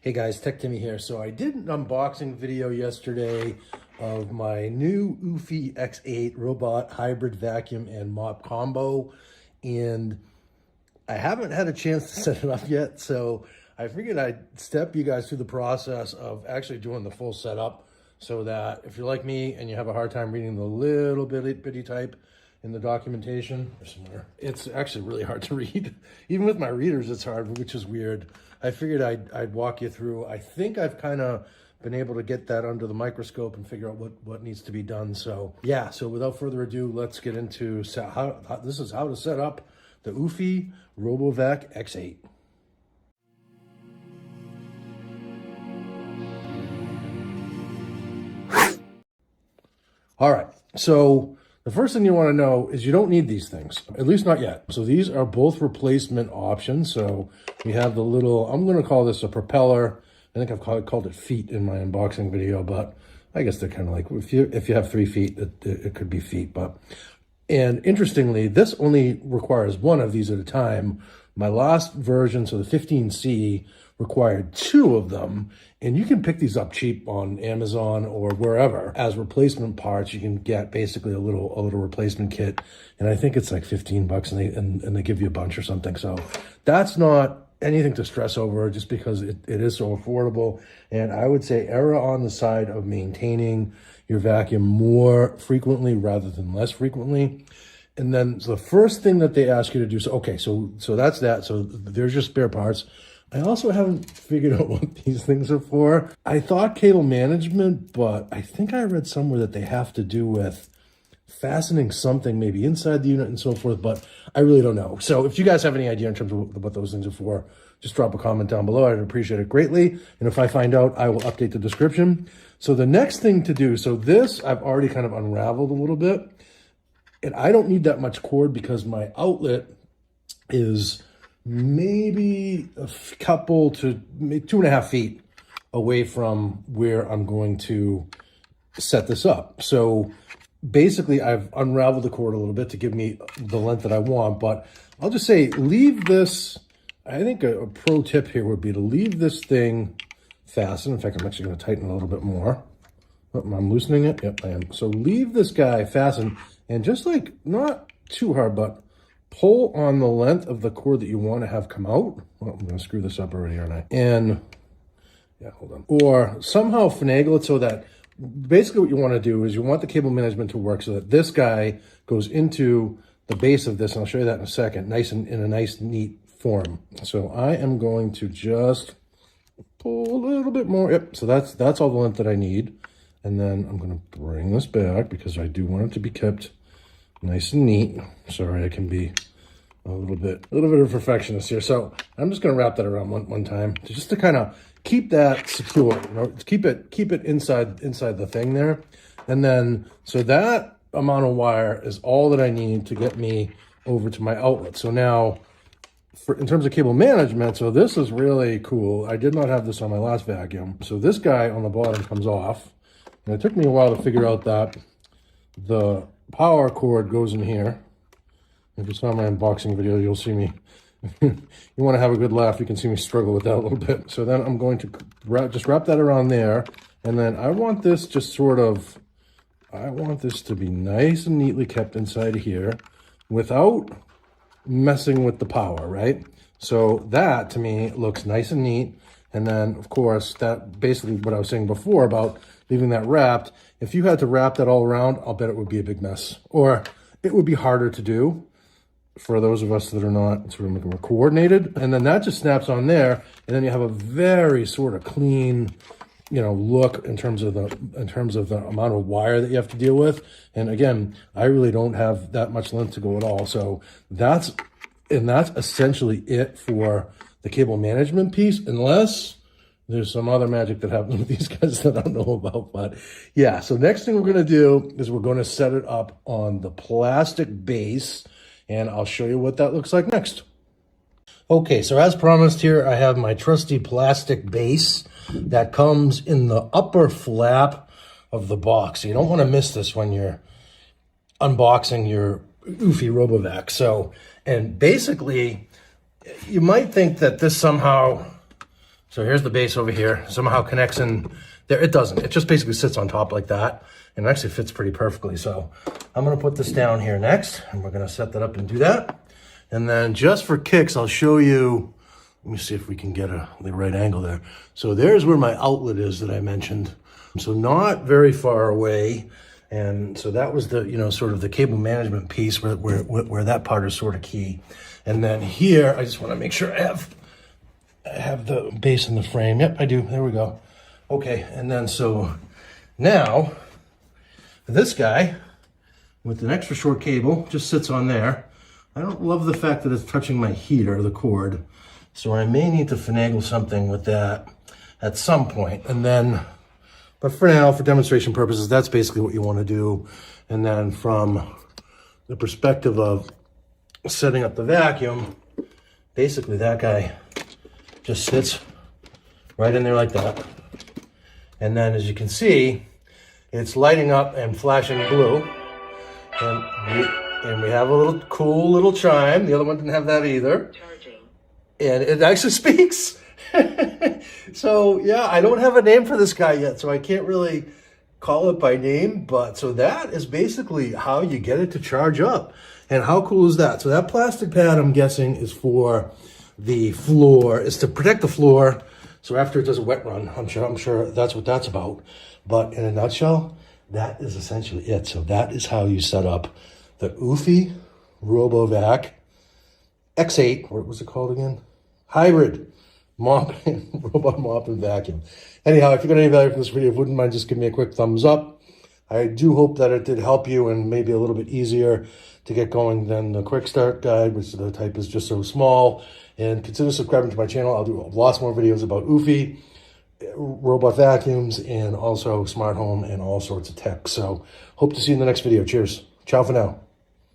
Hey guys, TecTimmy here. So I did an unboxing video yesterday of my new eufy X8 robot hybrid vacuum and mop combo, and I haven't had a chance to set it up yet, so I figured I'd step you guys through the process of actually doing the full setup so that if you're like me and you have a hard time reading the little bitty type in the documentation or somewhere, it's actually really hard to read. Even with my readers, it's hard, which is weird. I figured I'd walk you through. I think I've kind of been able to get that under the microscope and figure out what needs to be done. So yeah, so without further ado, let's get into how this is how to set up the eufy Robovac X8. All right, so the first thing you want to know is you don't need these things, at least not yet. So these are both replacement options. So we have the little, I'm going to call this a propeller. I think I've called it feet in my unboxing video, but I guess they're kind of like, if you have 3 feet, it could be feet. And interestingly, this only requires one of these at a time. My last version, so the 15C, required 2 of them, and you can pick these up cheap on Amazon or wherever as replacement parts. You can get basically a little replacement kit, and I think it's like $15, and they give you a bunch or something. So that's not anything to stress over, just because it is so affordable. And I would say err on the side of maintaining your vacuum more frequently rather than less frequently. And then so the first thing that they ask you to do, so that's that. So there's your spare parts. I also haven't figured out what these things are for. I thought cable management, but I think I read somewhere that they have to do with fastening something maybe inside the unit and so forth, but I really don't know. So if you guys have any idea in terms of what those things are for, just drop a comment down below. I'd appreciate it greatly. And if I find out, I will update the description. So the next thing to do, so this I've already kind of unraveled a little bit, and I don't need that much cord because my outlet is maybe a couple to 2.5 feet away from where I'm going to set this up. So basically I've unraveled the cord a little bit to give me the length that I want, but I'll just say leave this. I think a pro tip here would be to leave this thing fastened. In fact, I'm actually going to tighten it a little bit more. Oh, I'm loosening it. Yep, I am. So leave this guy fastened, and just like not too hard, but pull on the length of the cord that you want to have come out. Well, I'm going to screw this up already, aren't I? And yeah, hold on. Or somehow finagle it so that basically what you want to do is you want the cable management to work so that this guy goes into the base of this, and I'll show you that in a second, nice and in a nice, neat form. So I am going to just pull a little bit more. Yep, so that's all the length that I need. And then I'm going to bring this back because I do want it to be kept nice and neat. Sorry, I can be a little bit of a perfectionist here. So I'm just going to wrap that around one time just to kind of keep that secure. You know, keep it inside the thing there. And then so that amount of wire is all that I need to get me over to my outlet. So now, in terms of cable management, so this is really cool. I did not have this on my last vacuum. So this guy on the bottom comes off. And it took me a while to figure out that the power cord goes in here. If you saw my unboxing video, you'll see me. You want to have a good laugh, you can see me struggle with that a little bit. So then I'm going to just wrap that around there. And then I want this I want this to be nice and neatly kept inside here without messing with the power, right? So that to me looks nice and neat. And then of course, that basically what I was saying before about leaving that wrapped. If you had to wrap that all around, I'll bet it would be a big mess, or it would be harder to do for those of us that are not sort of more coordinated. And then that just snaps on there, and then you have a very sort of clean, you know, look in terms of the amount of wire that you have to deal with. And again, I really don't have that much length to go at all. So that's essentially it for the cable management piece, unless there's some other magic that happens with these guys that I don't know about. But yeah, so next thing we're going to do is we're going to set it up on the plastic base, and I'll show you what that looks like next. Okay, so as promised here, I have my trusty plastic base that comes in the upper flap of the box. So you don't want to miss this when you're unboxing your eufy Robovac. So, and basically, you might think that this somehow So here's the base over here. Somehow connects in there. It doesn't. It just basically sits on top like that. And it actually fits pretty perfectly. So I'm going to put this down here next. And we're going to set that up and do that. And then just for kicks, I'll show you. Let me see if we can get the right angle there. So there's where my outlet is that I mentioned. So not very far away. And so that was the, you know, sort of the cable management piece where that part is sort of key. And then here, I just want to make sure I have the base in the frame. Yep, I do. There we go. Okay, and then so now this guy with an extra short cable just sits on there. I don't love the fact that it's touching my heater, the cord. So I may need to finagle something with that at some point. And then, but for now, for demonstration purposes, that's basically what you want to do. And then from the perspective of setting up the vacuum, basically that guy just sits right in there like that. And then as you can see, it's lighting up and flashing blue. And we have a little cool little chime. The other one didn't have that either. And it actually speaks. So yeah, I don't have a name for this guy yet, so I can't really call it by name. But so that is basically how you get it to charge up. And how cool is that? So that plastic pad, I'm guessing, is for the floor, is to protect the floor. So after it does a wet run, I'm sure that's what that's about. But in a nutshell, that is essentially it. So that is how you set up the eufy Robovac X8. What was it called again? Hybrid robot mop and vacuum. Anyhow, if you got any value from this video, if you wouldn't mind, just give me a quick thumbs up. I do hope that it did help you and maybe a little bit easier to get going than the quick start guide, which the type is just so small. And consider subscribing to my channel. I'll do lots more videos about eufy, robot vacuums, and also smart home and all sorts of tech. So hope to see you in the next video. Cheers. Ciao for now.